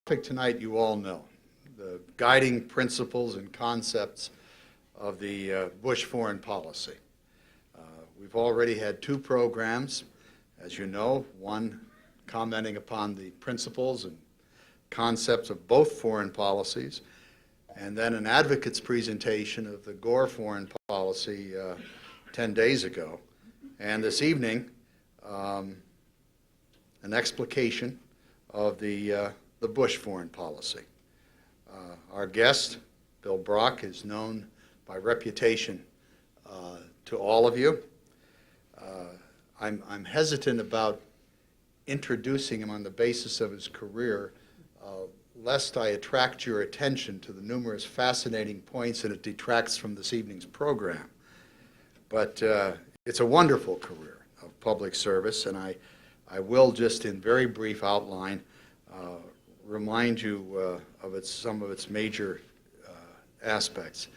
topic tonight you all know, the guiding principles and concepts of the Bush foreign policy. We've already had two programs, as you know, one commenting upon the principles and concepts of both foreign policies, and then an advocate's presentation of the Gore foreign policy 10 days ago. And this evening, an explication of the Bush foreign policy. Our guest, Bill Brock, is known by reputation to all of you. I'm hesitant about introducing him on the basis of his career, lest I attract your attention to the numerous fascinating points and it detracts from this evening's program. But it's a wonderful career of public service, and I will just in very brief outline remind you of some of its major aspects.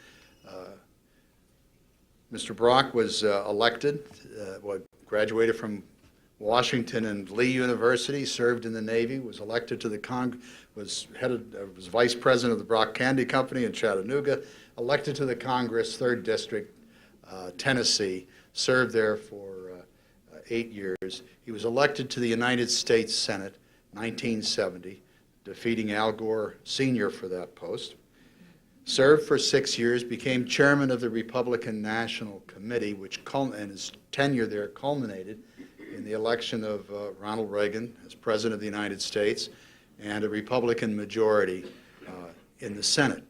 Mr. Brock was elected, graduated from Washington and Lee University, served in the Navy, was elected to the was vice president of the Brock Candy Company in Chattanooga, elected to the Congress, 3rd District, Tennessee, served there for 8 years. He was elected to the United States Senate, 1970, defeating Al Gore Sr. for that post. Served for 6 years, became chairman of the Republican National Committee, and his tenure there culminated in the election of Ronald Reagan as President of the United States and a Republican majority in the Senate.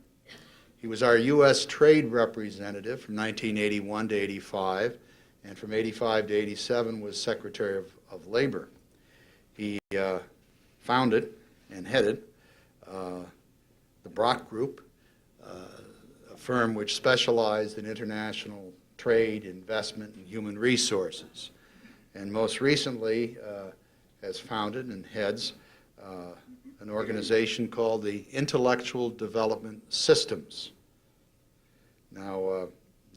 He was our U.S. Trade Representative from 1981 to 85, and from 85 to 87 was Secretary of Labor. He founded and headed the Brock Group, a firm which specialized in international trade, investment, and human resources. And most recently has founded and heads an organization called the Intellectual Development Systems. Now,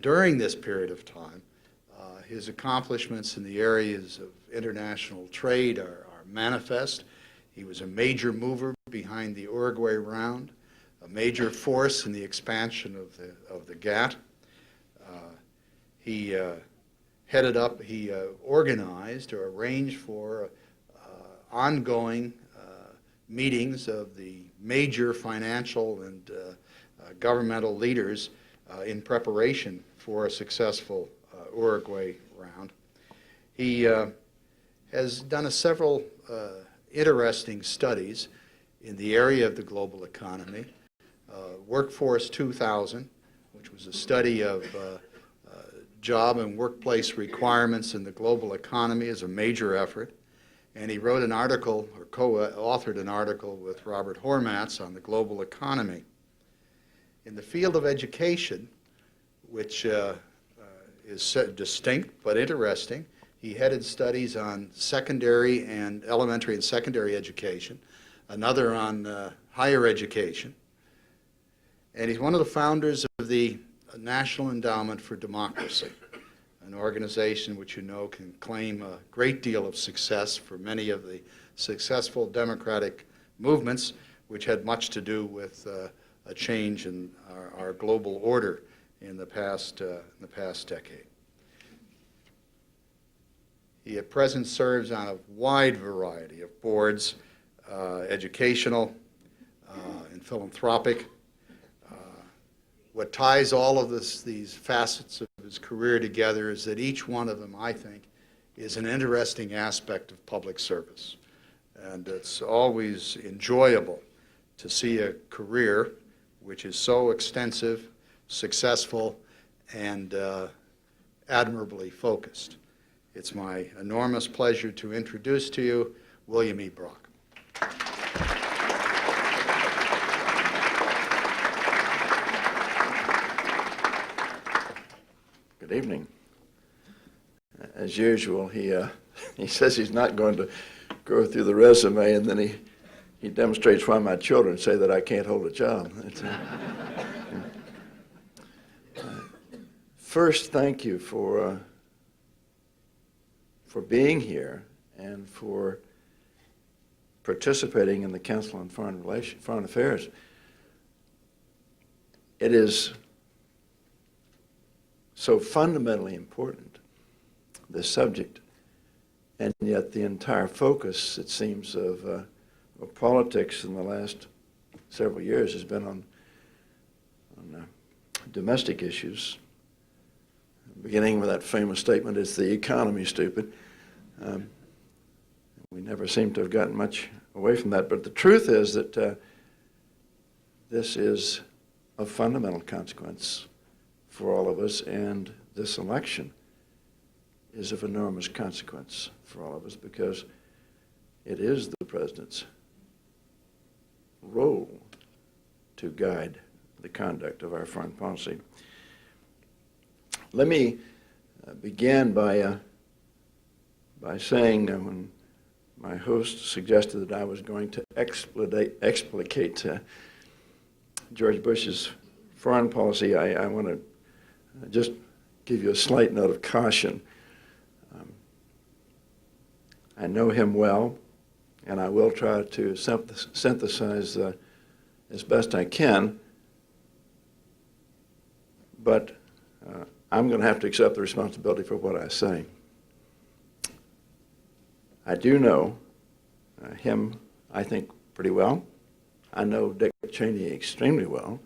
during this period of time, his accomplishments in the areas of international trade are manifest. He was a major mover behind the Uruguay Round, a major force in the expansion of the GATT. He organized or arranged for ongoing meetings of the major financial and governmental leaders in preparation for a successful Uruguay Round. He has done several interesting studies in the area of the global economy. Workforce 2000, which was a study of job and workplace requirements in the global economy, is a major effort. And he wrote an article, or co-authored an article with Robert Hormats on the global economy. In the field of education, which is distinct but interesting, he headed studies on secondary and elementary and secondary education, another on higher education. And he's one of the founders of the National Endowment for Democracy, an organization which you know can claim a great deal of success for many of the successful democratic movements which had much to do with a change in our global order in the past decade. He at present serves on a wide variety of boards, educational and philanthropic. What ties all of these facets of his career together is that each one of them, I think, is an interesting aspect of public service. And it's always enjoyable to see a career which is so extensive, successful, and admirably focused. It's my enormous pleasure to introduce to you William E. Brock. Good evening. As usual, he says he's not going to go through the resume, and then he demonstrates why my children say that I can't hold a job. First, thank you for being here and for participating in the Council on Foreign Affairs. It is so fundamentally important, this subject, and yet the entire focus, it seems, of politics in the last several years has been on domestic issues, beginning with that famous statement, "Is the economy stupid?" We never seem to have gotten much away from that, but the truth is that this is of fundamental consequence for all of us, and this election is of enormous consequence for all of us because it is the president's role to guide the conduct of our foreign policy. Let me begin by saying when my host suggested that I was going to explicate George Bush's foreign policy, I want to just give you a slight note of caution. I know him well, and I will try to synthesize as best I can, but I'm going to have to accept the responsibility for what I say. I do know him, I think, pretty well. I know Dick Cheney extremely well.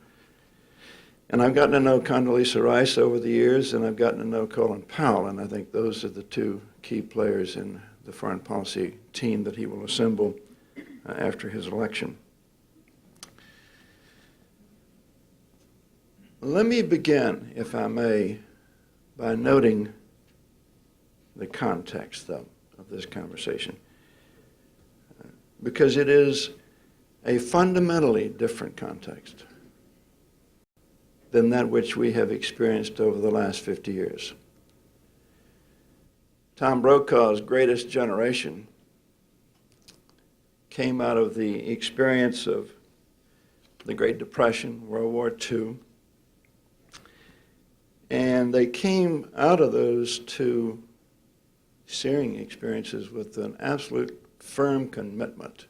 And I've gotten to know Condoleezza Rice over the years, and I've gotten to know Colin Powell, and I think those are the two key players in the foreign policy team that he will assemble after his election. Let me begin, if I may, by noting the context, though, of this conversation, because it is a fundamentally different context than that which we have experienced over the last 50 years. Tom Brokaw's greatest generation came out of the experience of the Great Depression, World War II, and they came out of those two searing experiences with an absolute firm commitment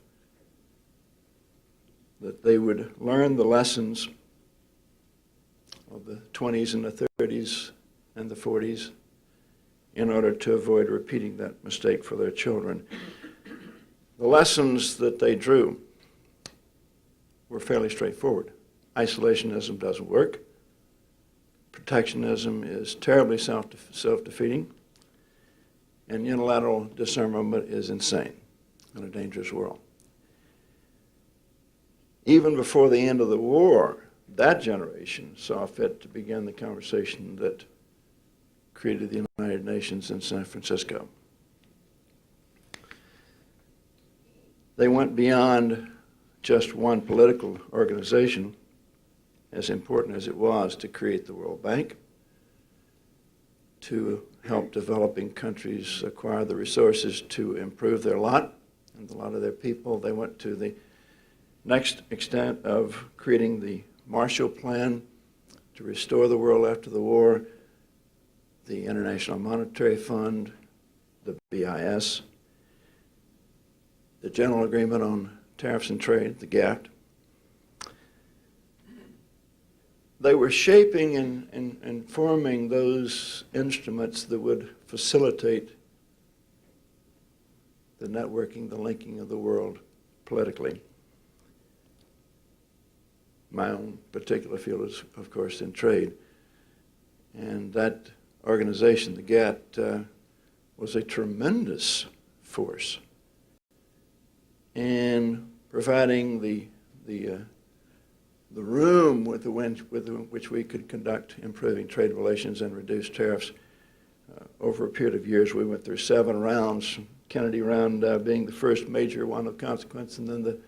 that they would learn the lessons of the 20s and the 30s and the 40s in order to avoid repeating that mistake for their children. The lessons that they drew were fairly straightforward. Isolationism doesn't work. Protectionism is terribly self-defeating. And unilateral disarmament is insane in a dangerous world. Even before the end of the war, that generation saw fit to begin the conversation that created the United Nations in San Francisco. They went beyond just one political organization, as important as it was to create the World Bank, to help developing countries acquire the resources to improve their lot and the lot of their people. They went to the next extent of creating the Marshall Plan to restore the world after the war, the International Monetary Fund, the BIS, the General Agreement on Tariffs and Trade, the GATT. They were shaping and forming those instruments that would facilitate the networking, the linking of the world politically. My own particular field is, of course, in trade. And that organization, the GATT, was a tremendous force in providing the room with which we could conduct improving trade relations and reduce tariffs. Over a period of years, we went through 7 rounds, Kennedy round being the first major one of consequence, and then the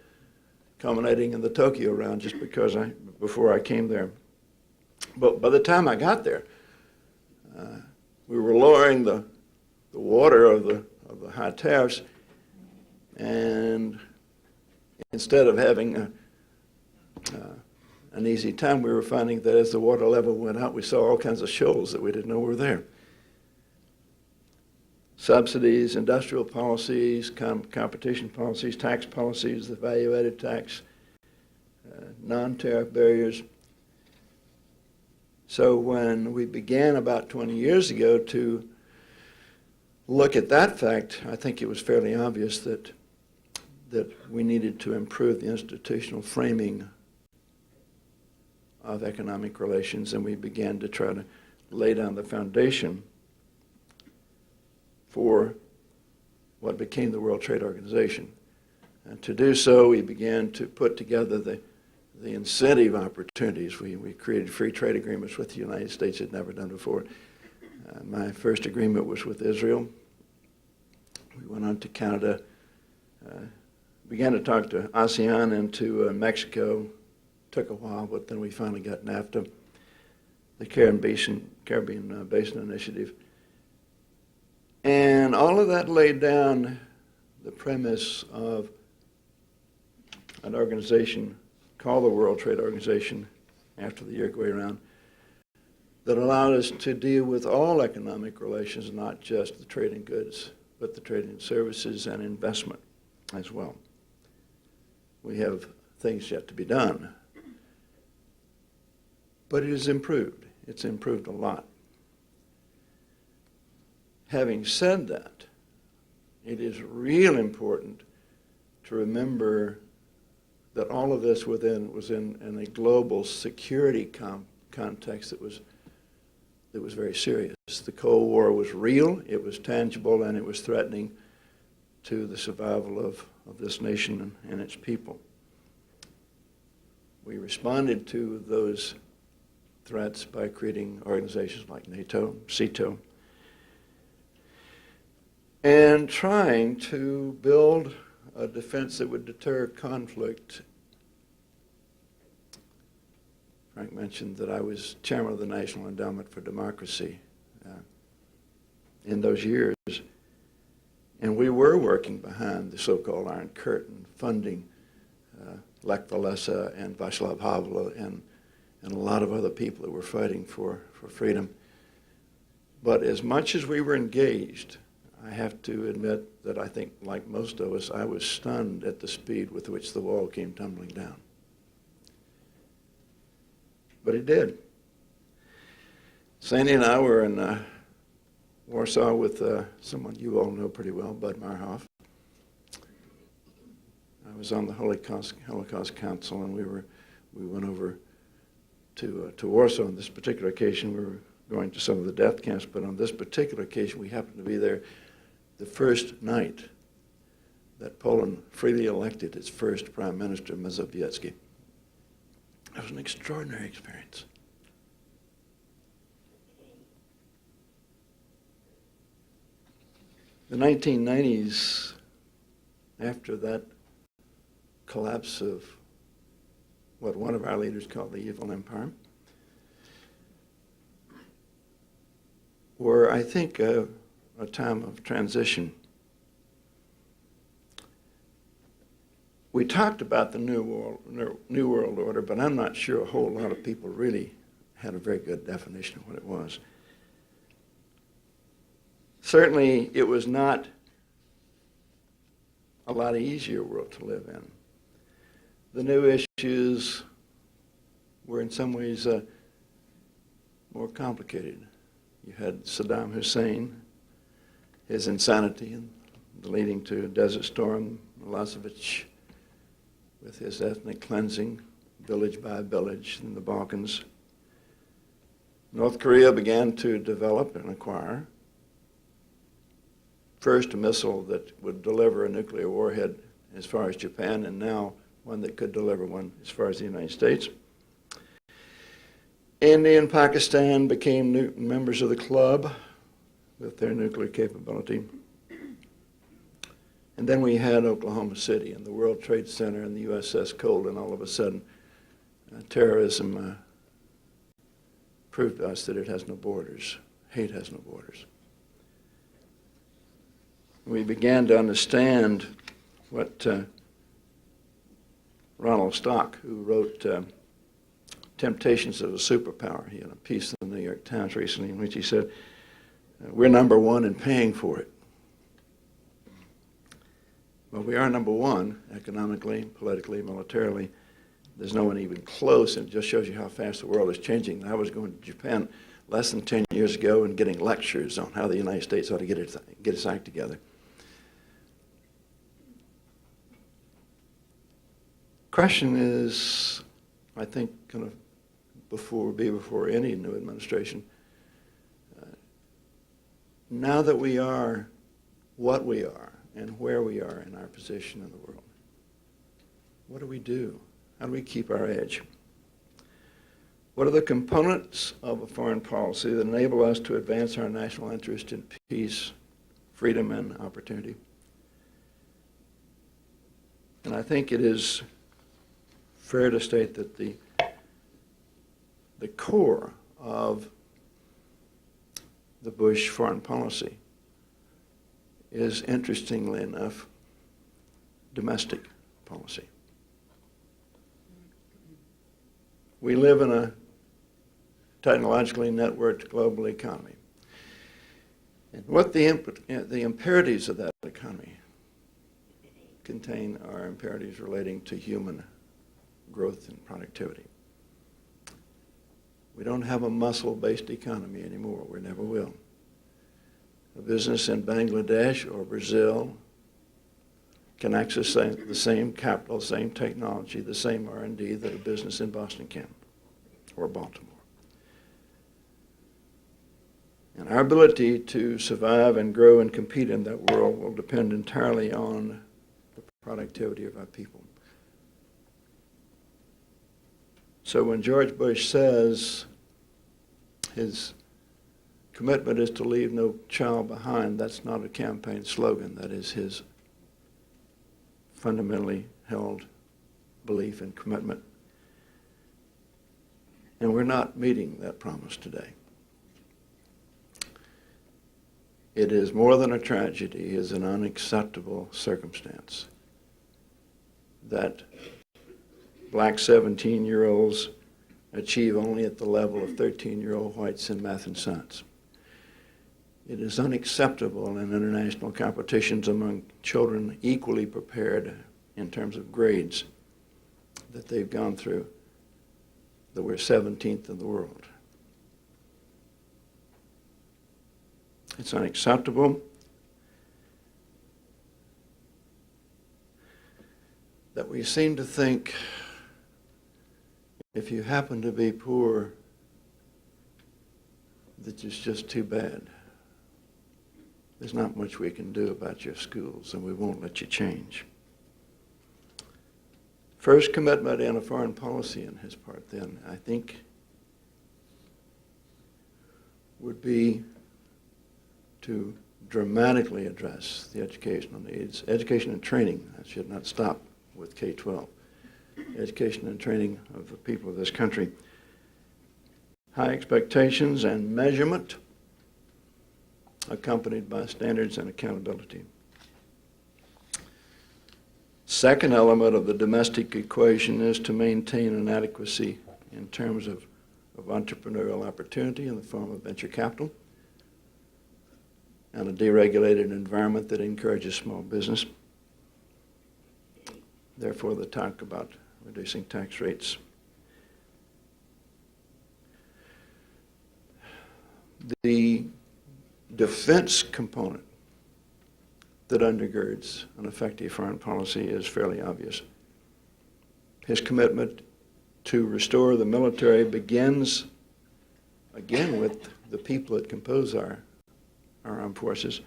culminating in the Tokyo round just because before I came there. But by the time I got there, we were lowering the water of the high tariffs, and instead of having an easy time, we were finding that as the water level went up, we saw all kinds of shoals that we didn't know were there. subsidies, industrial policies, competition policies, tax policies, the value-added tax, non-tariff barriers. So when we began about 20 years ago to look at that fact, I think it was fairly obvious that we needed to improve the institutional framing of economic relations, and we began to try to lay down the foundation for what became the World Trade Organization. And to do so, we began to put together the incentive opportunities. We created free trade agreements with the United States had never done before. My first agreement was with Israel. We went on to Canada, began to talk to ASEAN and to Mexico. Took a while, but then we finally got NAFTA, the Caribbean Basin Initiative. And all of that laid down the premise of an organization called the World Trade Organization after the Uruguay round that allowed us to deal with all economic relations, not just the trade in goods, but the trade in services and investment as well. We have things yet to be done. But it has improved. It's improved a lot. Having said that, it is real important to remember that all of this was in a global security context that was very serious. The Cold War was real, it was tangible, and it was threatening to the survival of this nation and its people. We responded to those threats by creating organizations like NATO, CETO, and trying to build a defense that would deter conflict. Frank mentioned that I was chairman of the National Endowment for Democracy in those years, and we were working behind the so-called Iron Curtain, funding Lech Walesa and Václav Havel and a lot of other people that were fighting for freedom. But as much as we were engaged, I have to admit that I think, like most of us, I was stunned at the speed with which the wall came tumbling down. But it did. Sandy and I were in Warsaw with someone you all know pretty well, Bud Marhoff. I was on the Holocaust Council, and we went over to Warsaw. On this particular occasion, we were going to some of the death camps, but on this particular occasion, we happened to be there the first night that Poland freely elected its first Prime Minister, Mazowiecki. It was an extraordinary experience. The 1990s, after that collapse of what one of our leaders called the evil empire, were, I think, a time of transition. We talked about the New World Order, but I'm not sure a whole lot of people really had a very good definition of what it was. Certainly, it was not a lot easier world to live in. The new issues were in some ways more complicated. You had Saddam Hussein, his insanity, leading to Desert Storm, Milosevic with his ethnic cleansing, village by village in the Balkans. North Korea began to develop and acquire first a missile that would deliver a nuclear warhead as far as Japan, and now one that could deliver one as far as the United States. India and Pakistan became members of the club with their nuclear capability. And then we had Oklahoma City and the World Trade Center and the USS Cole, and all of a sudden terrorism proved to us that it has no borders. Hate has no borders. We began to understand what Ronald Stock, who wrote Temptations of a Superpower, he had a piece in the New York Times recently in which he said, we're number one in paying for it. Well, we are number one economically, politically, militarily. There's no one even close, and it just shows you how fast the world is changing. I was going to Japan less than 10 years ago and getting lectures on how the United States ought to get its act together. Question is, I think, kind of before any new administration, now that we are what we are and where we are in our position in the world, what do we do? How do we keep our edge? What are the components of a foreign policy that enable us to advance our national interest in peace, freedom, and opportunity? And I think it is fair to state that the core of the Bush foreign policy is, interestingly enough, domestic policy. We live in a technologically networked global economy. And what the imperatives of that economy contain are imperatives relating to human growth and productivity. We don't have a muscle-based economy anymore. We never will. A business in Bangladesh or Brazil can access the same capital, same technology, the same R&D that a business in Boston can, or Baltimore. And our ability to survive and grow and compete in that world will depend entirely on the productivity of our people. So when George Bush says his commitment is to leave no child behind, that's not a campaign slogan. That is his fundamentally held belief and commitment. And we're not meeting that promise today. It is more than a tragedy. It is an unacceptable circumstance that black 17-year-olds achieve only at the level of 13-year-old whites in math and science. It is unacceptable in international competitions among children equally prepared in terms of grades that they've gone through, that we're 17th in the world. It's unacceptable that we seem to think if you happen to be poor, that it's just too bad. There's not much we can do about your schools, and we won't let you change. First commitment in a foreign policy on his part, then, I think, would be to dramatically address the educational needs. Education and training, that should not stop with K-12. Education and training of the people of this country. High expectations and measurement, accompanied by standards and accountability. Second element of the domestic equation is to maintain an adequacy in terms of entrepreneurial opportunity in the form of venture capital and a deregulated environment that encourages small business. Therefore, the talk about reducing tax rates. The defense component that undergirds an effective foreign policy is fairly obvious. His commitment to restore the military begins, again, with the people that compose our armed forces.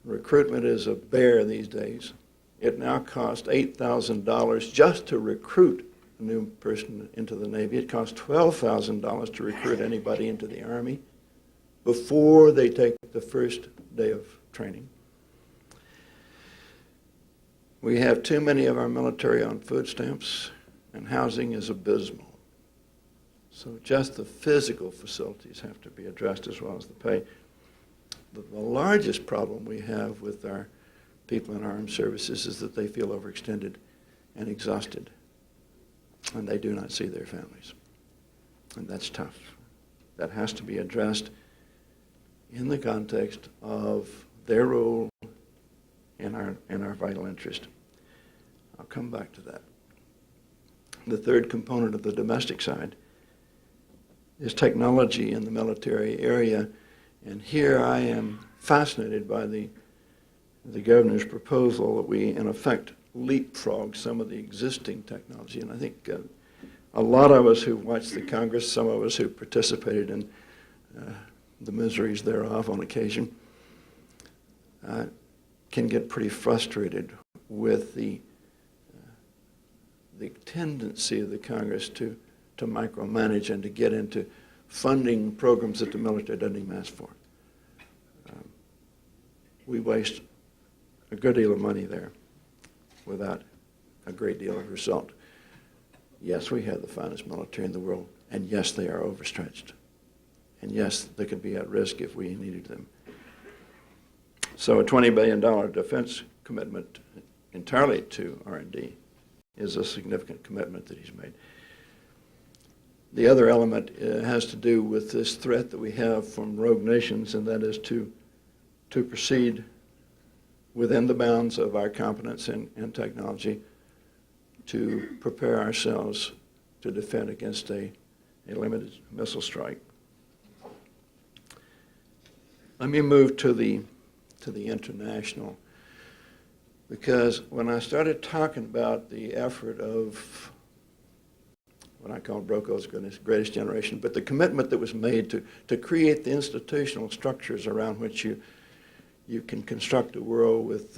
Recruitment is a bear these days. It now costs $8,000 just to recruit a new person into the Navy. It costs $12,000 to recruit anybody into the Army before they take the first day of training. We have too many of our military on food stamps, and housing is abysmal. So just the physical facilities have to be addressed as well as the pay. The largest problem we have with our people in our armed services is that they feel overextended and exhausted, and they do not see their families. And that's tough. That has to be addressed in the context of their role in our vital interest. I'll come back to that. The third component of the domestic side is technology in the military area, and here I am fascinated by the governor's proposal that we, in effect, leapfrog some of the existing technology. And I think a lot of us who watched the Congress, some of us who participated in the miseries thereof on occasion, can get pretty frustrated with the tendency of the Congress to micromanage and to get into funding programs that the military doesn't even ask for. We waste a good deal of money there without a great deal of result. Yes, we have the finest military in the world, and yes, they are overstretched. And yes, they could be at risk if we needed them. So a $20 billion defense commitment entirely to R&D is a significant commitment that he's made. The other element has to do with this threat that we have from rogue nations, and that is to proceed within the bounds of our competence in technology to prepare ourselves to defend against a limited missile strike. Let me move to the international, because when I started talking about the effort of what I call Brokaws' greatest generation, but the commitment that was made to create the institutional structures around which you can construct a world with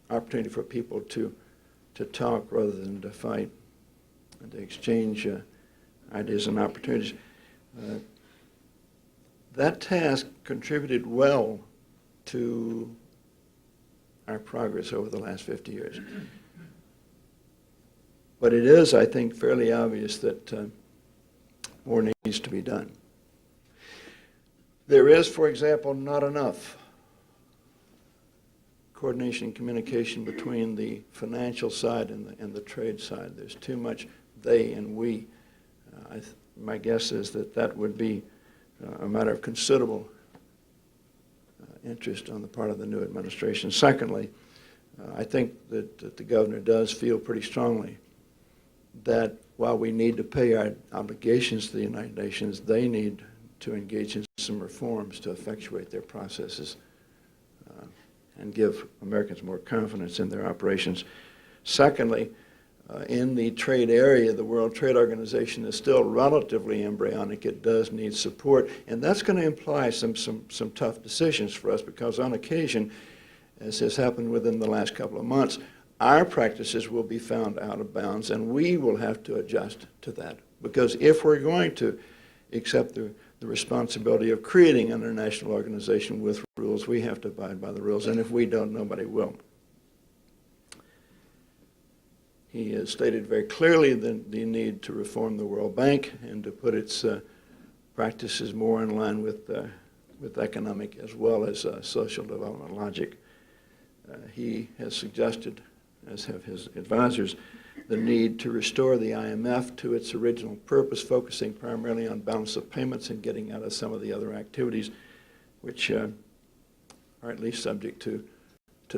opportunity for people to talk rather than to fight, and to exchange ideas and opportunities. That task contributed well to our progress over the last 50 years. But it is, I think, fairly obvious that more needs to be done. There is, for example, not enough coordination and communication between the financial side and the trade side. There's too much they and we. My guess is that would be a matter of considerable interest on the part of the new administration. Secondly, I think that the governor does feel pretty strongly that while we need to pay our obligations to the United Nations, they need to engage in some reforms to effectuate their processes and give Americans more confidence in their operations. Secondly, in the trade area, the World Trade Organization is still relatively embryonic. It does need support, and that's going to imply some tough decisions for us, because on occasion, as has happened within the last couple of months, our practices will be found out of bounds, and we will have to adjust to that. Because if we're going to accept the responsibility of creating an international organization with rules, we have to abide by the rules, and if we don't, nobody will. He has stated very clearly the need to reform the World Bank and to put its practices more in line with economic as well as social development logic. He has suggested, as have his advisors, the need to restore the IMF to its original purpose, focusing primarily on balance of payments and getting out of some of the other activities which are at least subject to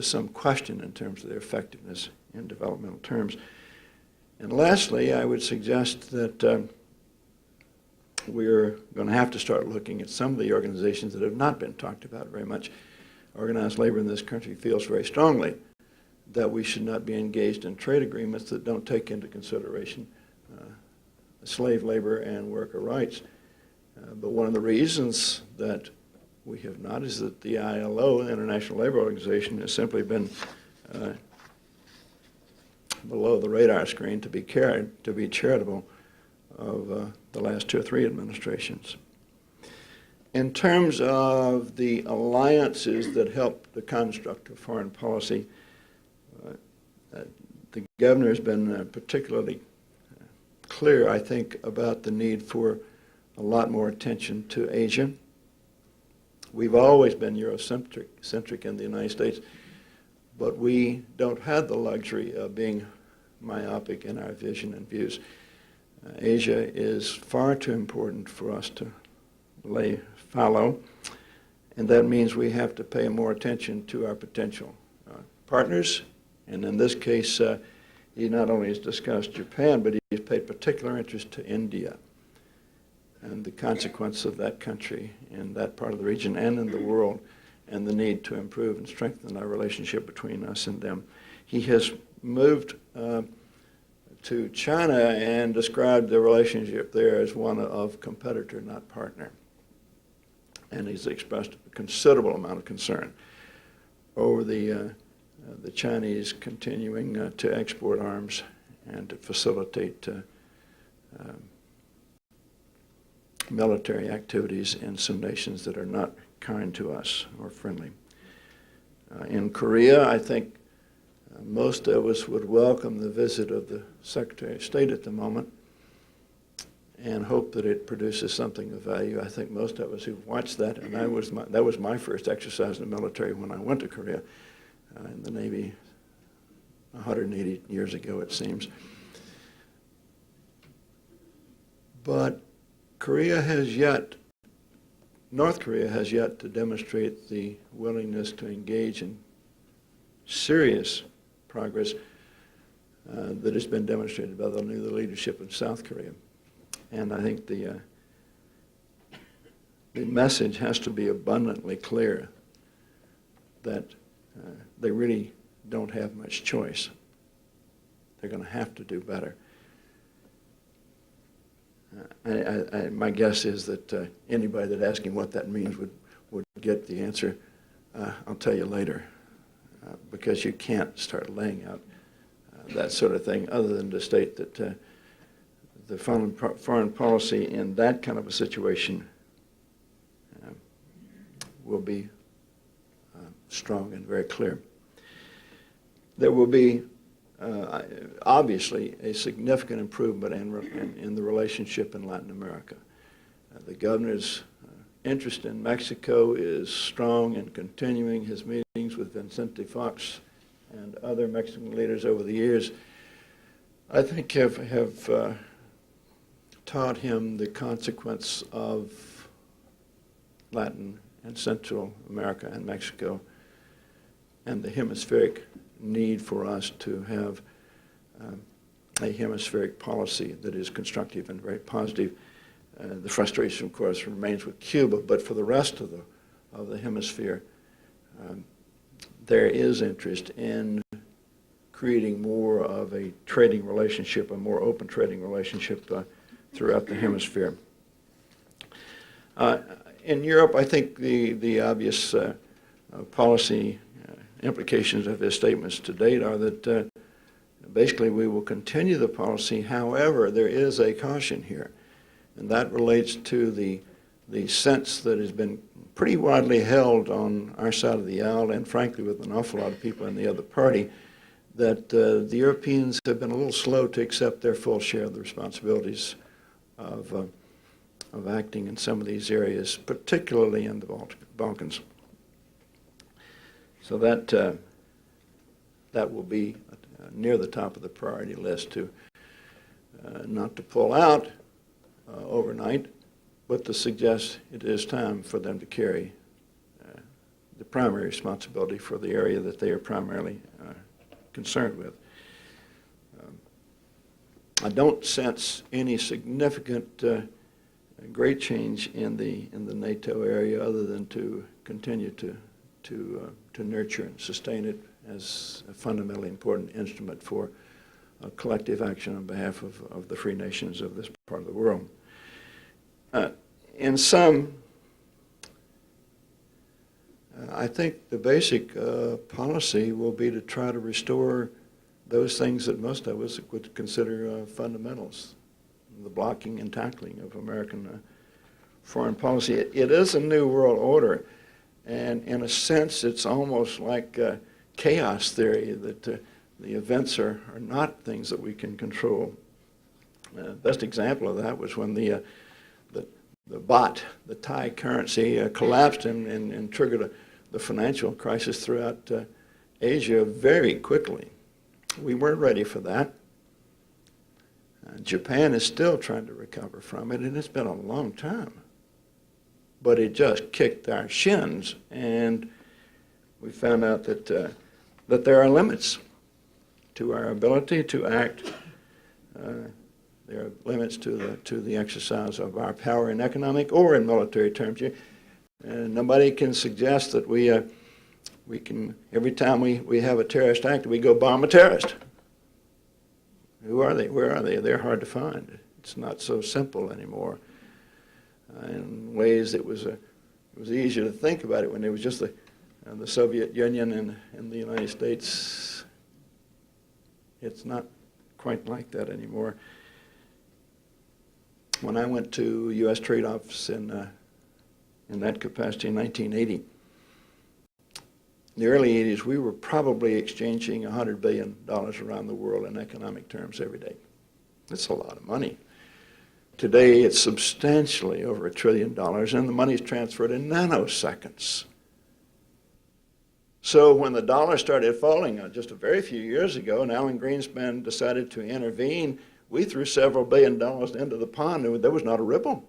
some question in terms of their effectiveness in developmental terms. And lastly, I would suggest that we're going to have to start looking at some of the organizations that have not been talked about very much. Organized labor in this country feels very strongly that we should not be engaged in trade agreements that don't take into consideration slave labor and worker rights. But one of the reasons that we have not is that the ILO, the International Labor Organization, has simply been below the radar screen to be charitable of the last 2 or 3 administrations. In terms of the alliances that help the construct of foreign policy, the governor has been particularly clear, I think, about the need for a lot more attention to Asia. We've always been Eurocentric in the United States, but we don't have the luxury of being myopic in our vision and views. Asia is far too important for us to lay fallow, and that means we have to pay more attention to our potential partners. And in this case, he not only has discussed Japan, but he's paid particular interest to India and the consequence of that country in that part of the region and in the world, and the need to improve and strengthen our relationship between us and them. He has moved to China and described the relationship there as one of competitor, not partner. And he's expressed a considerable amount of concern over the Chinese continuing to export arms and to facilitate military activities in some nations that are not kind to us or friendly. In Korea, I think most of us would welcome the visit of the Secretary of State at the moment and hope that it produces something of value. I think most of us who've watched that, and that was my first exercise in the military when I went to Korea in the Navy 180 years ago, it seems. But North Korea has yet to demonstrate the willingness to engage in serious progress that has been demonstrated by the new leadership in South Korea. And I think the message has to be abundantly clear that they really don't have much choice. They're going to have to do better. My guess is that anybody that asks him what that means would get the answer. I'll tell you later, because you can't start laying out that sort of thing other than to state that the foreign policy in that kind of a situation will be strong and very clear. There will be obviously a significant improvement in the relationship in Latin America. The governor's interest in Mexico is strong and continuing. His meetings with Vicente Fox and other Mexican leaders over the years, I think, have taught him the consequence of Latin and Central America and Mexico and the hemispheric need for us to have a hemispheric policy that is constructive and very positive. The frustration, of course, remains with Cuba, but for the rest of the hemisphere, there is interest in creating more of a trading relationship, a more open trading relationship throughout the hemisphere. In Europe, I think the obvious policy implications of his statements to date are that basically we will continue the policy. However, there is a caution here, and that relates to the sense that has been pretty widely held on our side of the aisle, and frankly with an awful lot of people in the other party, that the Europeans have been a little slow to accept their full share of the responsibilities of acting in some of these areas, particularly in the Balkans. So that will be near the top of the priority list, to not to pull out overnight, but to suggest it is time for them to carry the primary responsibility for the area that they are primarily concerned with. I don't sense any significant great change in the NATO area, other than to continue to nurture and sustain it as a fundamentally important instrument for collective action on behalf of the free nations of this part of the world. In sum, I think the basic policy will be to try to restore those things that most of us would consider fundamentals, the blocking and tackling of American foreign policy. It is a new world order, and in a sense it's almost like chaos theory, that the events are not things that we can control. Best example of that was when the baht, the Thai currency, collapsed and triggered the financial crisis throughout Asia very quickly. We weren't ready for that. Japan is still trying to recover from it, and it's been a long time. But it just kicked our shins, and we found out that that there are limits to our ability to act. There are limits to the exercise of our power in economic or in military terms. Nobody can suggest that we can, every time we have a terrorist act, we go bomb a terrorist. Who are they? Where are they? They're hard to find. It's not so simple anymore. In ways it was easier to think about it when it was just the Soviet Union and the United States. It's not quite like that anymore. When I went to U.S. Trade Office in that capacity in 1980, in the early 80s, we were probably exchanging $100 billion around the world in economic terms every day. That's a lot of money. Today, it's substantially over $1 trillion, and the money is transferred in nanoseconds. So when the dollar started falling just a very few years ago, and Alan Greenspan decided to intervene, we threw several $billion into the pond, and there was not a ripple.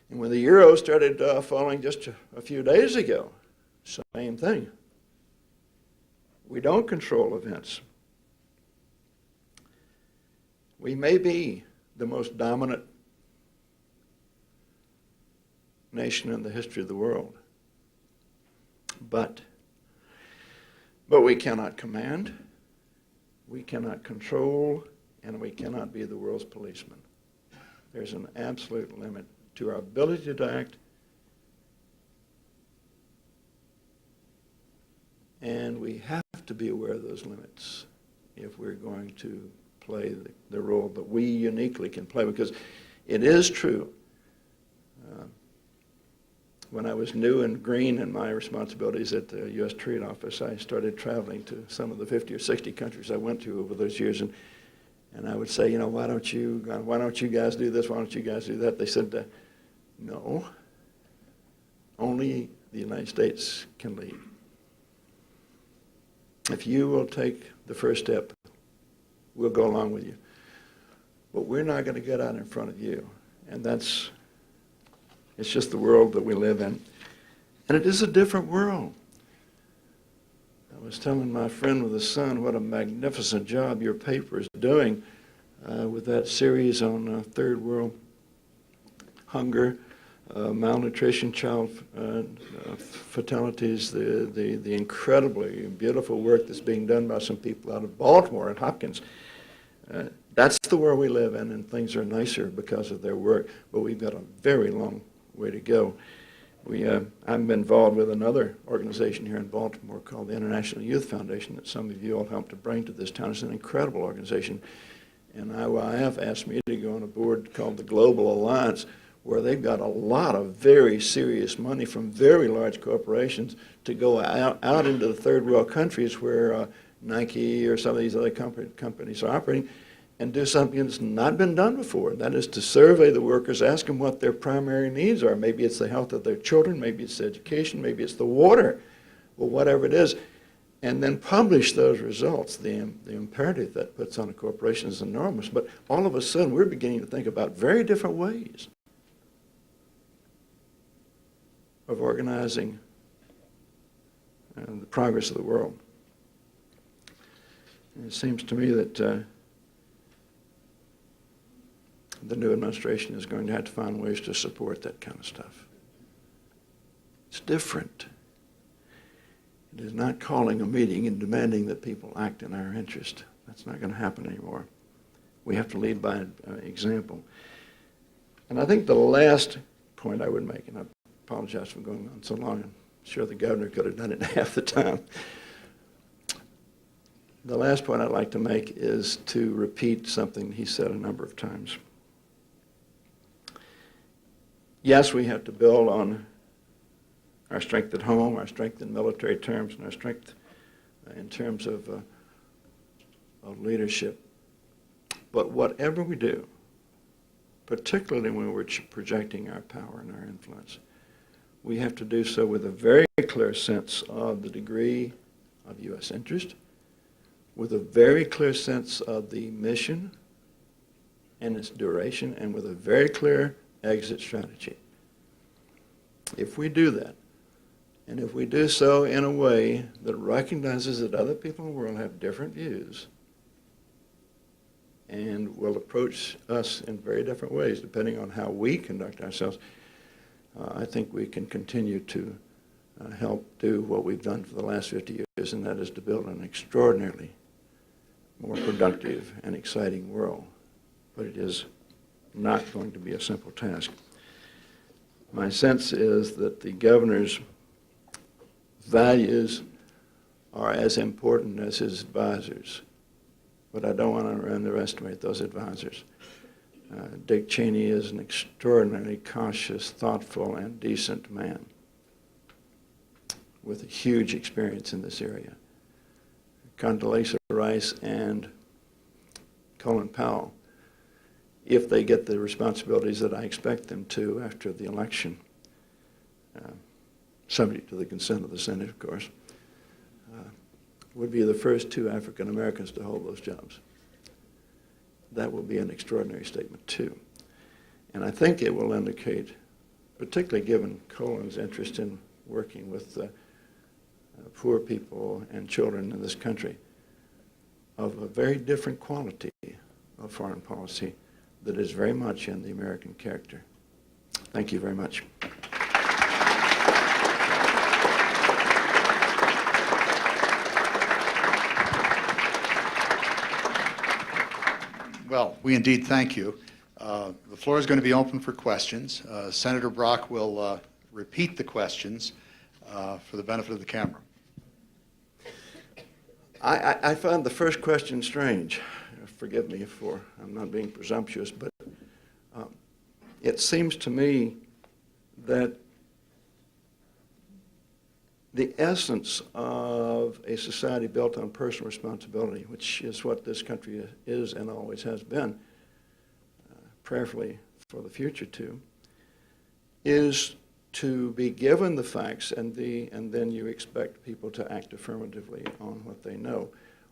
And when the euro started falling just a few days ago, same thing. We don't control events. We may be the most dominant nation in the history of the world, but we cannot command, we cannot control, and we cannot be the world's policeman. There's an absolute limit to our ability to act, and we have to be aware of those limits if we're going to play the role that we uniquely can play, because it is true. When I was new and green in my responsibilities at the U.S. Trade Office, I started traveling to some of the 50 or 60 countries I went to over those years, and I would say, why don't you guys do this? Why don't you guys do that? They said, no, only the United States can lead. If you will take the first step, we'll go along with you. But we're not going to get out in front of you. And it's just the world that we live in. And it is a different world. I was telling my friend with a son what a magnificent job your paper is doing with that series on third world hunger, malnutrition, child fatalities, the incredibly beautiful work that's being done by some people out of Baltimore and Hopkins. That's the world we live in, and things are nicer because of their work, but we've got a very long way to go. I'm involved with another organization here in Baltimore called the International Youth Foundation that some of you all helped to bring to this town. It's an incredible organization, and IYF asked me to go on a board called the Global Alliance, where they've got a lot of very serious money from very large corporations to go out into the third world countries where Nike or some of these other companies are operating and do something that's not been done before. That is to survey the workers, ask them what their primary needs are. Maybe it's the health of their children, maybe it's education, maybe it's the water, or whatever it is, and then publish those results. The imperative that puts on a corporation is enormous, but all of a sudden we're beginning to think about very different ways of organizing the progress of the world. And it seems to me that the new administration is going to have to find ways to support that kind of stuff. It's different. It is not calling a meeting and demanding that people act in our interest. That's not going to happen anymore. We have to lead by example. And I think the last point I would make, and I apologize for going on so long, I'm sure the governor could have done it in half the time. The last point I'd like to make is to repeat something he said a number of times. Yes, we have to build on our strength at home, our strength in military terms, and our strength in terms of leadership. But whatever we do, particularly when we're projecting our power and our influence, we have to do so with a very clear sense of the degree of U.S. interest, with a very clear sense of the mission and its duration, and with a very clear exit strategy. If we do that, And if we do so in a way that recognizes that other people in the world have different views and will approach us in very different ways depending on how we conduct ourselves, I think we can continue to help do what we've done for the last 50 years, and that is to build an extraordinarily more productive and exciting world. But it is not going to be a simple task. My sense is that the governor's values are as important as his advisors, but I don't want to underestimate those advisors. Dick Cheney is an extraordinarily cautious, thoughtful, and decent man with a huge experience in this area. Condoleezza Rice and Colin Powell, if they get the responsibilities that I expect them to after the election, subject to the consent of the Senate, of course, would be the first two African Americans to hold those jobs. That will be an extraordinary statement, too. And I think it will indicate, particularly given Colin's interest in working with poor people and children in this country, of a very different quality of foreign policy that is very much in the American character. Thank you very much. Well, we indeed thank you. The floor is going to be open for questions. Senator Brock will repeat the questions for the benefit of the camera. I found the first question strange. Forgive me for I'm not being presumptuous, but it seems to me that the essence of a society built on personal responsibility, which is what this country is and always has been, prayerfully for the future too, is to be given the facts and then you expect people to act affirmatively on what they know.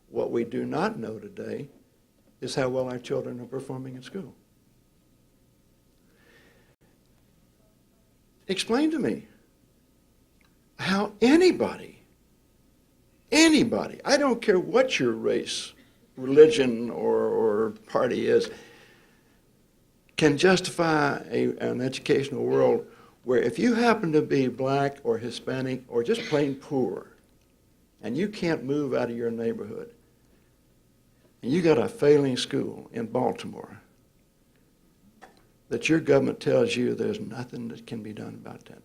What we do not know today is how well our children are performing in school. Explain to me how anybody, I don't care what your race, religion, or party is, can justify an educational world where if you happen to be black or Hispanic or just plain poor, and you can't move out of your neighborhood, and you got a failing school in Baltimore, that your government tells you there's nothing that can be done about that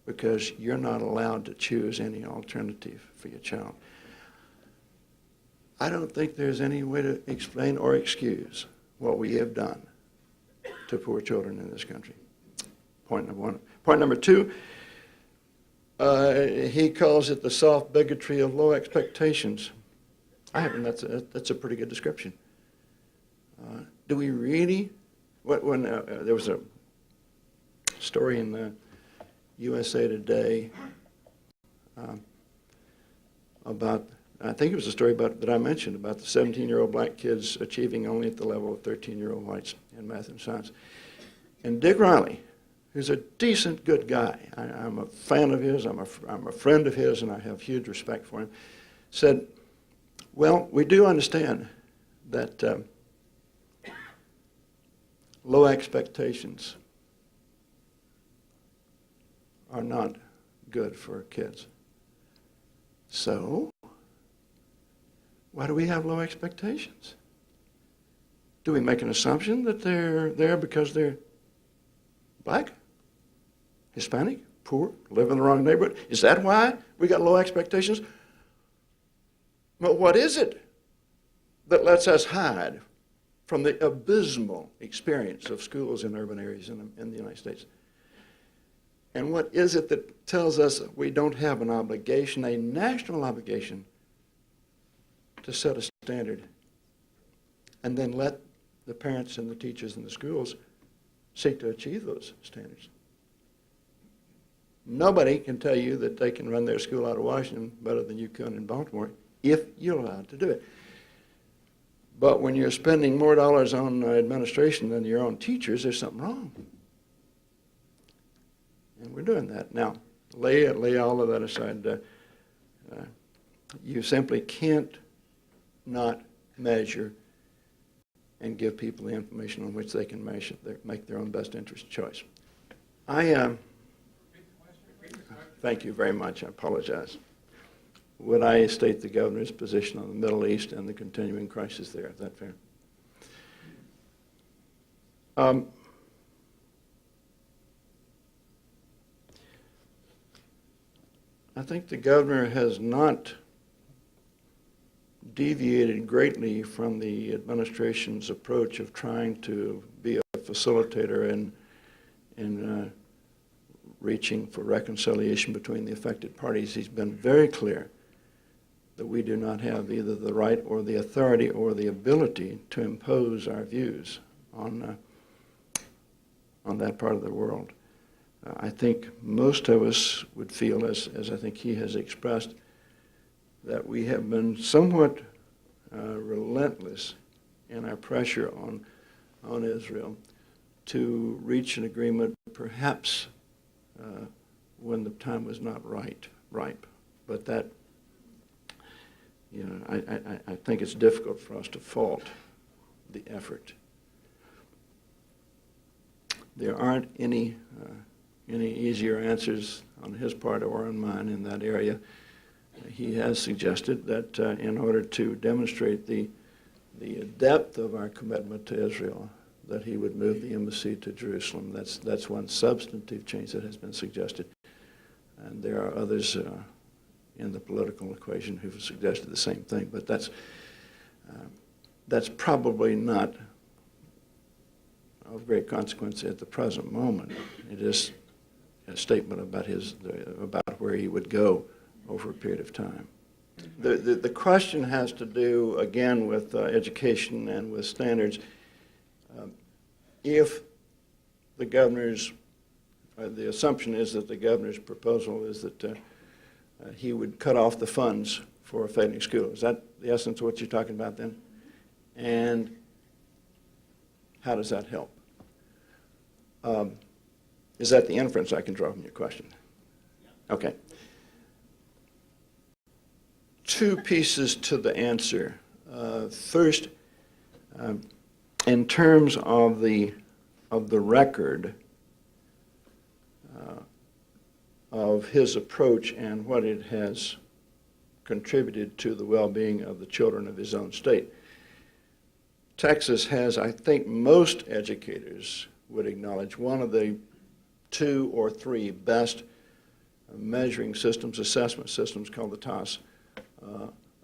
because you're not allowed to choose any alternative for your child. I don't think there's any way to explain or excuse what we have done to poor children in this country. Point number one. Point number two, he calls it the soft bigotry of low expectations. That's a pretty good description. Do we really? When there was a story in the USA Today about, I think it was a story that I mentioned about the 17-year-old black kids achieving only at the level of 13-year-old whites in math and science. And Dick Riley, who's a decent, good guy, I'm a fan of his, I'm a friend of his, and I have huge respect for him, said, well, we do understand that low expectations are not good for kids. So, why do we have low expectations? Do we make an assumption that they're there because they're black, Hispanic, poor, live in the wrong neighborhood? Is that why we got low expectations? But what is it that lets us hide from the abysmal experience of schools in urban areas in the United States? And what is it that tells us we don't have an obligation, a national obligation, to set a standard and then let the parents and the teachers and the schools seek to achieve those standards? Nobody can tell you that they can run their school out of Washington better than you can in Baltimore if you're allowed to do it. But when you're spending more dollars on administration than your own teachers, there's something wrong. And we're doing that. Now, lay all of that aside. You simply can't not measure and give people the information on which they can make their own best interest choice. Thank you very much. I apologize. Would I state the governor's position on the Middle East and the continuing crisis there? Is that fair? I think the governor has not deviated greatly from the administration's approach of trying to be a facilitator in reaching for reconciliation between the affected parties. He's been very clear that we do not have either the right or the authority or the ability to impose our views on that part of the world. I think most of us would feel, as I think he has expressed, that we have been somewhat relentless in our pressure on Israel to reach an agreement, perhaps when the time was not ripe. But that, I think it's difficult for us to fault the effort. There aren't any easier answers on his part or on mine in that area. He has suggested that in order to demonstrate the depth of our commitment to Israel, that he would move the embassy to Jerusalem. That's one substantive change that has been suggested. And there are others in the political equation who have suggested the same thing. But that's probably not of great consequence at the present moment. It is a statement about about where he would go over a period of time. The question has to do, again, with education and with standards. If the governor's, the assumption is that the governor's proposal is that he would cut off the funds for a failing school. Is that the essence of what you're talking about then? And how does that help? Is that the inference I can draw from your question? Okay. Two pieces to the answer. First, in terms of the record of his approach and what it has contributed to the well-being of the children of his own state, Texas has, I think most educators would acknowledge, one of the 2 or 3 best measuring systems, assessment systems, called the TOS,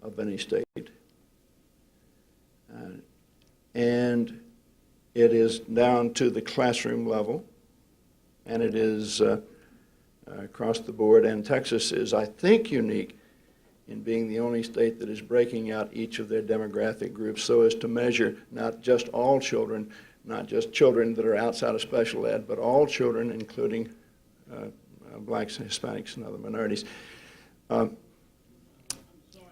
of any state. And it is down to the classroom level, and it is across the board. And Texas is, I think, unique in being the only state that is breaking out each of their demographic groups so as to measure not just all children, not just children that are outside of special ed, but all children, including blacks, Hispanics, and other minorities. I'm sorry.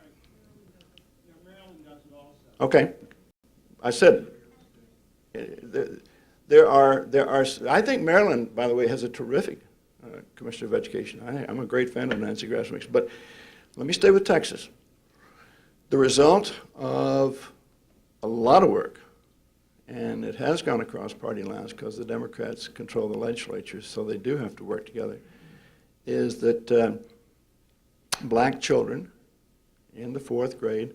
Maryland does it also. Okay. I said there are. I think Maryland, by the way, has a terrific Commissioner of Education. I'm a great fan of Nancy Grasmick's, but let me stay with Texas. The result of a lot of work, and it has gone across party lines because the Democrats control the legislature, so they do have to work together, is that black children in the 4th grade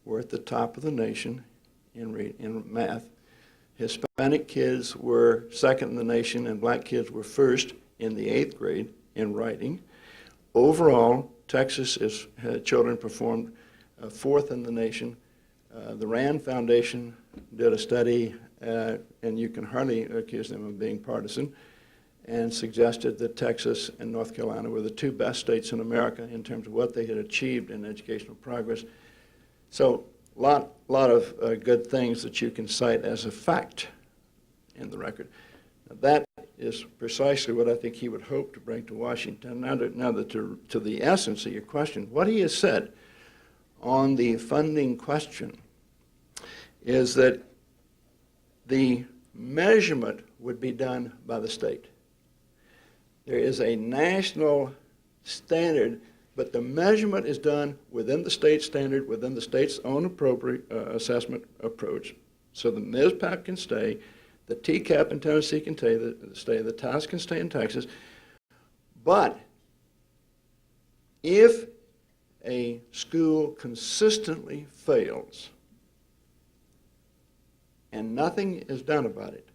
were at the top of the nation in math. Hispanic kids were second in the nation, and black kids were first in the 8th grade in writing. Overall, Texas children performed 4th in the nation. The Rand Foundation did a study, and you can hardly accuse them of being partisan, and suggested that Texas and North Carolina were the 2 best states in America in terms of what they had achieved in educational progress. So lot of good things that you can cite as a fact in the record. Now, that is precisely what I think he would hope to bring to Washington. Now to the essence of your question, what he has said on the funding question is that the measurement would be done by the state. There is a national standard, but the measurement is done within the state standard, within the state's own appropriate assessment approach. So the NISPAC can stay, the TCAP in Tennessee can stay, the TAS can stay in Texas. But if a school consistently fails and nothing is done about it,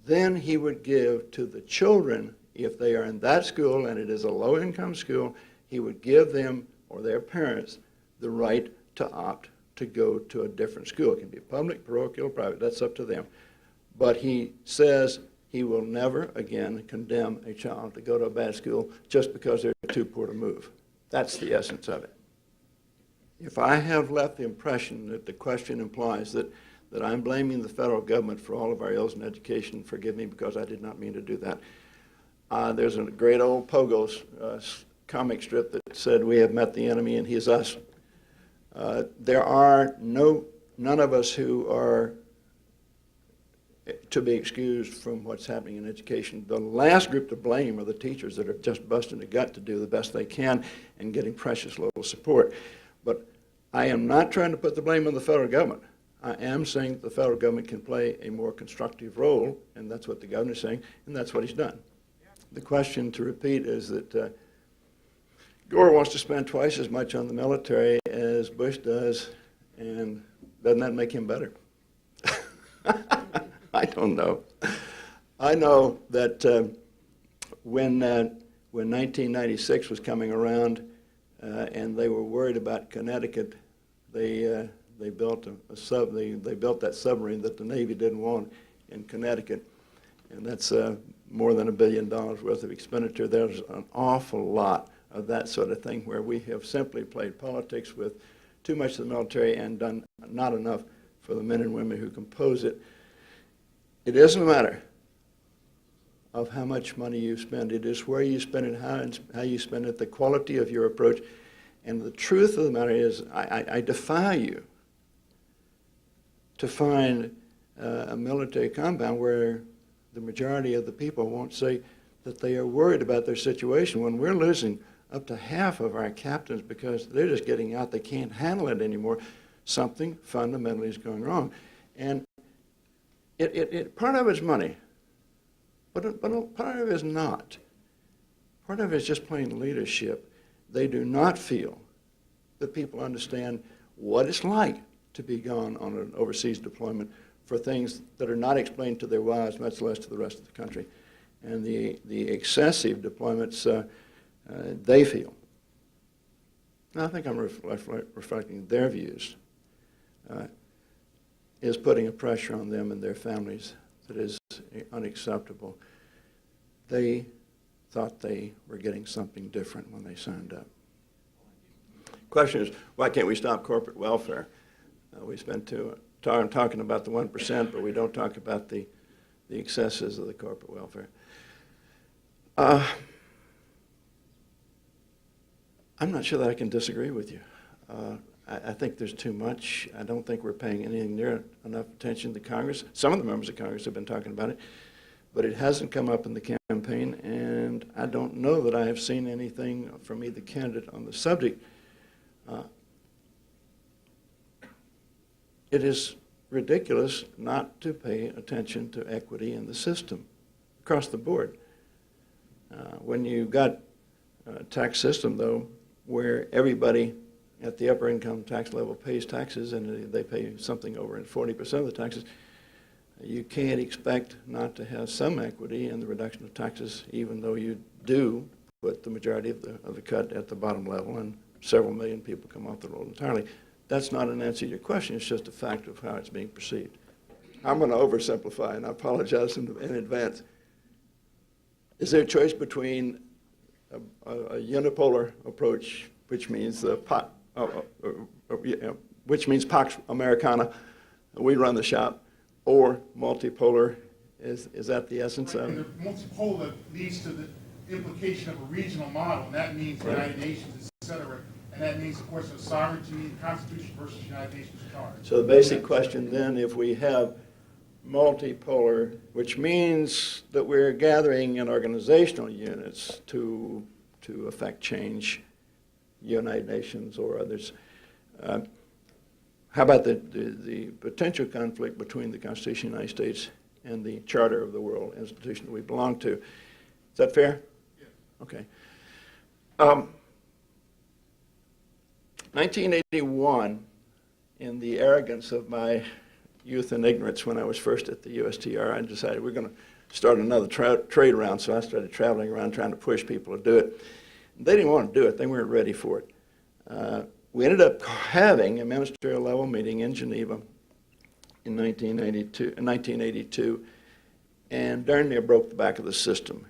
then he would give to the children, if they are in that school and it is a low-income school, he would give them or their parents the right to opt to go to a different school. It can be public, parochial, private, that's up to them. But he says he will never again condemn a child to go to a bad school just because they're too poor to move. That's the essence of it. If I have left the impression that the question implies that I'm blaming the federal government for all of our ills in education, forgive me because I did not mean to do that. There's a great old Pogo's comic strip that said, "We have met the enemy and he is us." There are none of us who are to be excused from what's happening in education. The last group to blame are the teachers that are just busting the gut to do the best they can and getting precious little support. But I am not trying to put the blame on the federal government. I am saying that the federal government can play a more constructive role, and that's what the governor's saying, and that's what he's done. The question, to repeat, is that Gore wants to spend twice as much on the military as Bush does, and doesn't that make him better? I don't know. I know that when 1996 was coming around and they were worried about Connecticut, they built they built that submarine that the Navy didn't want in Connecticut, and that's more than $1 billion worth of expenditure. There's an awful lot of that sort of thing where we have simply played politics with too much of the military and done not enough for the men and women who compose it. It isn't a matter of how much money you spend. It is where you spend it, how you spend it, the quality of your approach. And the truth of the matter is, I defy you to find a military compound where the majority of the people won't say that they are worried about their situation. When we're losing up to half of our captains because they're just getting out, they can't handle it anymore, something fundamentally is going wrong. And part of it is money, but part of it is not. Part of it is just plain leadership. They do not feel that people understand what it's like to be gone on an overseas deployment for things that are not explained to their wives, much less to the rest of the country. And the excessive deployments they feel. And I think I'm reflecting their views. Is putting a pressure on them and their families that is unacceptable. They thought they were getting something different when they signed up. Question is, why can't we stop corporate welfare? We spend time talking about the 1%, but we don't talk about the excesses of the corporate welfare. I'm not sure that I can disagree with you. I think there's too much. I don't think we're paying anything near enough attention to Congress. Some of the members of Congress have been talking about it, but it hasn't come up in the campaign, and I don't know that I have seen anything from either candidate on the subject. It is ridiculous not to pay attention to equity in the system across the board. When you've got a tax system, though, where everybody at the upper income tax level pays taxes, and they pay something over 40% of the taxes, you can't expect not to have some equity in the reduction of taxes, even though you do put the majority of the cut at the bottom level, and several million people come off the roll entirely. That's not an answer to your question. It's just a fact of how it's being perceived. I'm going to oversimplify, and I apologize in advance. Is there a choice between a unipolar approach, which means Pax Americana, we run the shop, or multipolar? Is that the essence of it? Multipolar leads to the implication of a regional model, and that means the United Nations, et cetera. And that means, of course, of sovereignty, Constitution versus United Nations Charter. So the basic question then, if we have multipolar, which means that we're gathering in organizational units to to affect change, United Nations or others. How about the potential conflict between the Constitution of the United States and the Charter of the World Institution that we belong to? Is that fair? Yes. Okay. 1981, in the arrogance of my youth and ignorance when I was first at the USTR, I decided we're going to start another trade round, so I started traveling around trying to push people to do it. They didn't want to do it. They weren't ready for it. We ended up having a ministerial level meeting in Geneva in 1982, and darn near broke the back of the system.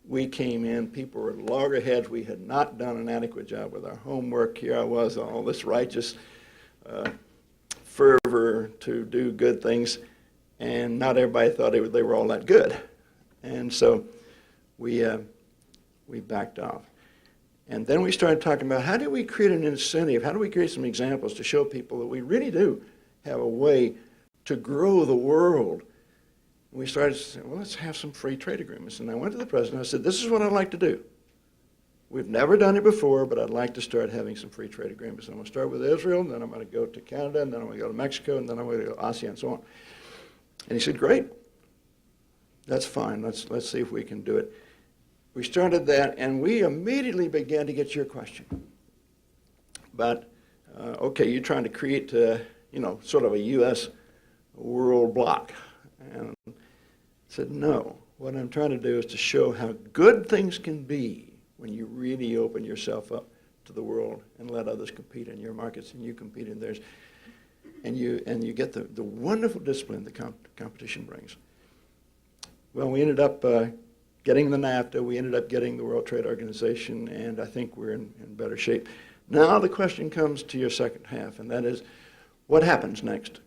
We came in, people were loggerheads. We had not done an adequate job with our homework. Here I was, all this righteous fervor to do good things, and not everybody thought they were all that good. And so we backed off. And then we started talking about how do we create an incentive, how do we create some examples to show people that we really do have a way to grow the world. And we started saying, well, let's have some free trade agreements. And I went to the president, I said, this is what I'd like to do. We've never done it before, but I'd like to start having some free trade agreements. I'm going to start with Israel, and then I'm going to go to Canada, and then I'm going to go to Mexico, and then I'm going to go to ASEAN, and so on. And he said, great. That's fine. Let's see if we can do it. We started that, and we immediately began to get your question. But, okay, you're trying to create, sort of a U.S. world bloc. And I said, no. What I'm trying to do is to show how good things can be when you really open yourself up to the world and let others compete in your markets and you compete in theirs. And you get the wonderful discipline that competition brings. Well, we ended up getting the NAFTA, we ended up getting the World Trade Organization, and I think we're in better shape. Now the question comes to your second half, and that is, what happens next?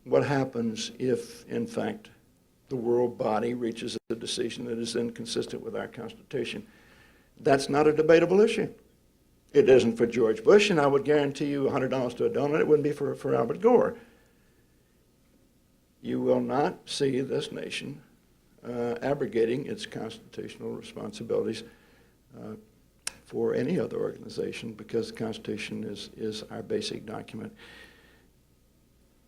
What happens if, in fact, the world body reaches a decision that is inconsistent with our Constitution? That's not a debatable issue. It isn't for George Bush, and I would guarantee you $100 to a donut, it wouldn't be for Albert Gore. You will not see this nation abrogating its constitutional responsibilities for any other organization, because the Constitution is our basic document.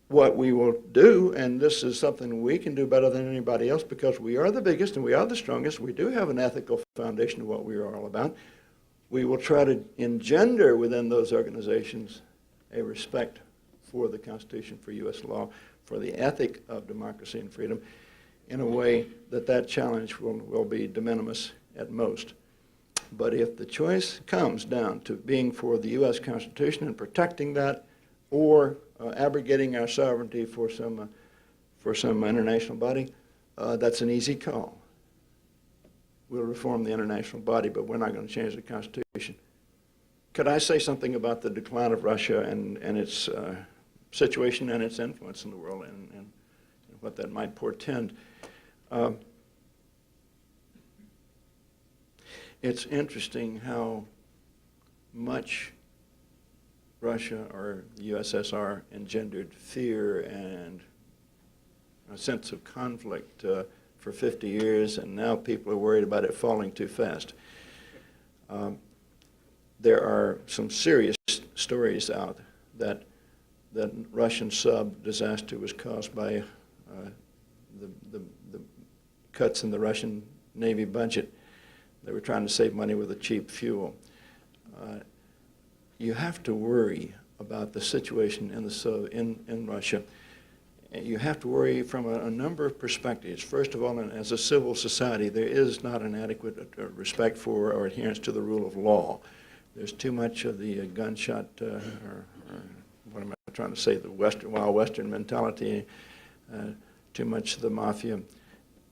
What we will do, and this is something we can do better than anybody else because we are the biggest and we are the strongest, we do have an ethical foundation of what we are all about, we will try to engender within those organizations a respect for the Constitution, for U.S. law, for the ethic of democracy and freedom, in a way that challenge will be de minimis at most. But if the choice comes down to being for the U.S. Constitution and protecting that, or abrogating our sovereignty for some international body, that's an easy call. We'll reform the international body, but we're not going to change the Constitution. Could I say something about the decline of Russia and its situation and its influence in the world and what that might portend? It's interesting how much Russia or the USSR engendered fear and a sense of conflict for 50 years, and now people are worried about it falling too fast. There are some serious stories out that Russian sub disaster was caused by the cuts in the Russian Navy budget. They were trying to save money with a cheap fuel. You have to worry about the situation in Russia. You have to worry from a number of perspectives. First of all, as a civil society, there is not an adequate respect for or adherence to the rule of law. There's too much of the gunshot, or what am I trying to say, the wild Western mentality, too much of the mafia.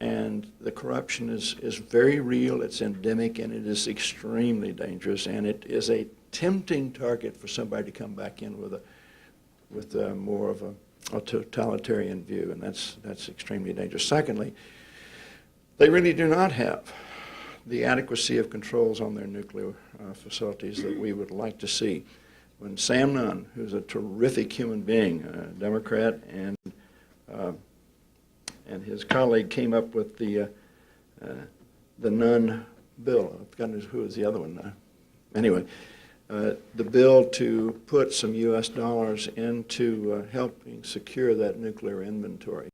And the corruption is very real, it's endemic, and it is extremely dangerous, and it is a tempting target for somebody to come back in with more of a totalitarian view, and that's extremely dangerous. Secondly, they really do not have the adequacy of controls on their nuclear facilities that we would like to see. When Sam Nunn, who's a terrific human being, a Democrat, and his colleague came up with the Nunn bill. I've forgotten who was the other one now. Anyway, the bill to put some U.S. dollars into helping secure that nuclear inventory.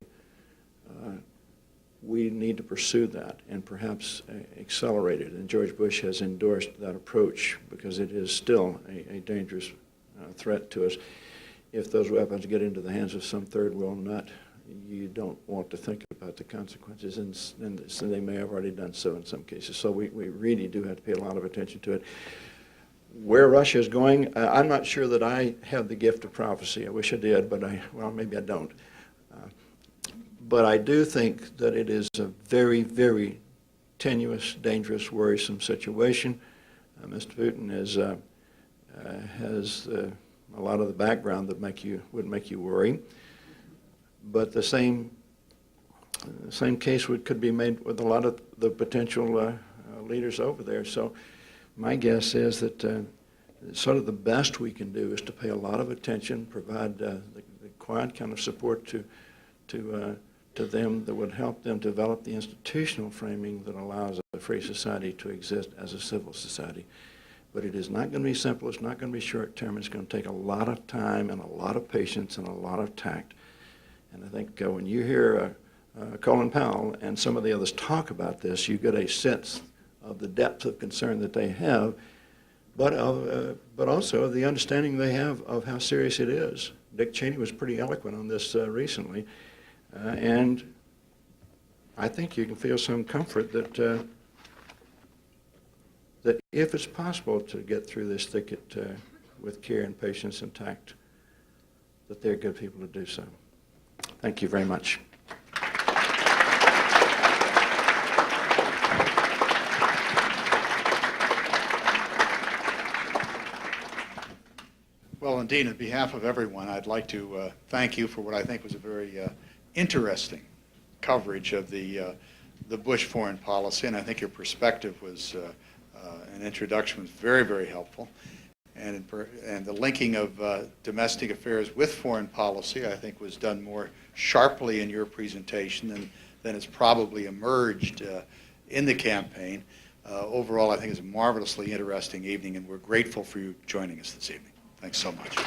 We need to pursue that and perhaps accelerate it. And George Bush has endorsed that approach because it is still a dangerous threat to us. If those weapons get into the hands of some third world nut, you don't want to think about the consequences, and they may have already done so in some cases. So we really do have to pay a lot of attention to it. Where Russia is going, I'm not sure that I have the gift of prophecy. I wish I did, but well, maybe I don't. But I do think that it is a very, very tenuous, dangerous, worrisome situation. Mr. Putin has a lot of the background that would make you worry. But the same case could be made with a lot of the potential leaders over there. So my guess is that sort of the best we can do is to pay a lot of attention, provide the quiet kind of support to them that would help them develop the institutional framing that allows a free society to exist as a civil society. But it is not going to be simple. It's not going to be short term. It's going to take a lot of time and a lot of patience and a lot of tact. And I think when you hear Colin Powell and some of the others talk about this, you get a sense of the depth of concern that they have, but also of the understanding they have of how serious it is. Dick Cheney was pretty eloquent on this recently, and I think you can feel some comfort that that if it's possible to get through this thicket with care and patience and tact, that they're good people to do so. Thank you very much. Well, indeed, on behalf of everyone, I'd like to thank you for what I think was a very interesting coverage of the Bush foreign policy, and I think your perspective was an introduction was very, very helpful. And the linking of domestic affairs with foreign policy, I think, was done more sharply in your presentation than has probably emerged in the campaign. Overall, I think it's a marvelously interesting evening, and we're grateful for you joining us this evening. Thanks so much.